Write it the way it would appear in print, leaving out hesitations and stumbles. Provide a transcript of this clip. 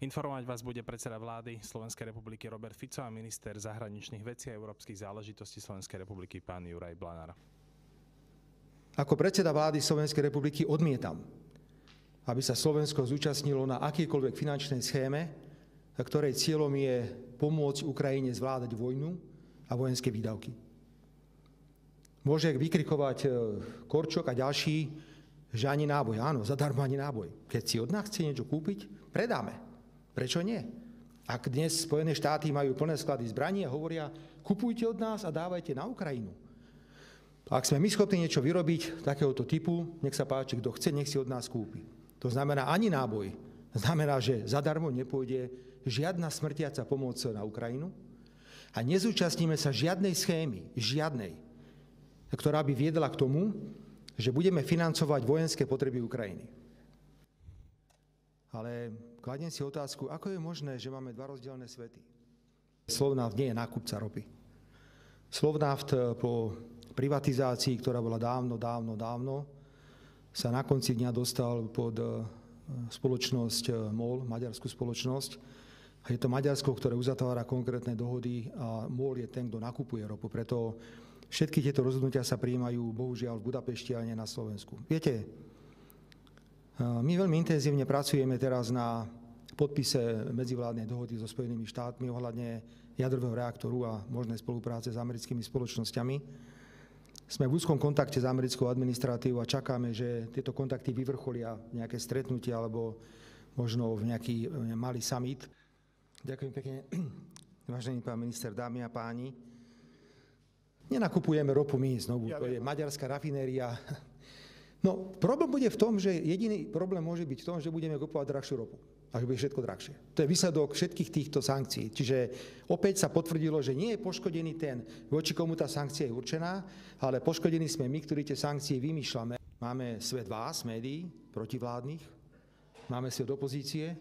Informovať vás bude predseda vlády Slovenskej republiky Robert Fico a minister zahraničných vecí a európskych záležitostí Slovenskej republiky pán Juraj Blanár. Ako predseda vlády Slovenskej republiky odmietam, aby sa Slovensko zúčastnilo na akýkoľvek finančnej schéme, ktorej cieľom je pomôcť Ukrajine zvládať vojnu a vojenské výdavky. Môže vykrikovať Korčok a ďalší, že ani náboj. Áno, zadarmo ani náboj. Keď si od nás chce niečo kúpiť, predáme. Prečo nie? Ak dnes Spojené štáty majú plné sklady zbraní a hovoria, kupujte od nás a dávajte na Ukrajinu. Ak sme my schopní niečo vyrobiť takéhoto typu, nech sa páči, kto chce, nech si od nás kúpi. To znamená ani náboj. Znamená, že zadarmo nepôjde žiadna smrtiaca pomoc na Ukrajinu a nezúčastníme sa žiadnej schémy, ktorá by viedla k tomu, že budeme financovať vojenské potreby Ukrajiny. Ale kladiem si otázku, ako je možné, že máme dva rozdielne svety. Slovnaft nie je nákupca ropy. Slovnaft po privatizácii, ktorá bola dávno, sa na konci dňa dostal pod spoločnosť MOL, maďarskú spoločnosť. A je to Maďarsko, ktoré uzatvára konkrétne dohody a MOL je ten, kto nakupuje ropu. Preto všetky tieto rozhodnutia sa prijímajú bohužiaľ v Budapešti a nie na Slovensku. Viete, my veľmi intenzívne pracujeme teraz na podpise medzivládnej dohody so Spojenými štátmi ohľadne jadrového reaktoru a možnej spolupráce s americkými spoločnosťami. Sme v úzkom kontakte s americkou administratívou a čakáme, že tieto kontakty vyvrcholia nejaké stretnutie alebo možno v nejaký malý summit. Ďakujem pekne, vážený pán minister, dámy a páni. Nenakupujeme ropu my znovu, to je maďarská rafinéria. No, problém bude v tom, že jediný problém môže byť v tom, že budeme kupovať drahšiu ropu. A že bude všetko drahšie. To je výsledok všetkých týchto sankcií. Čiže opäť sa potvrdilo, že nie je poškodený ten, voči komu tá sankcia je určená, ale poškodení sme my, ktorí tie sankcie vymýšľame. Máme svet vás, médií, protivládnych, máme svet opozície,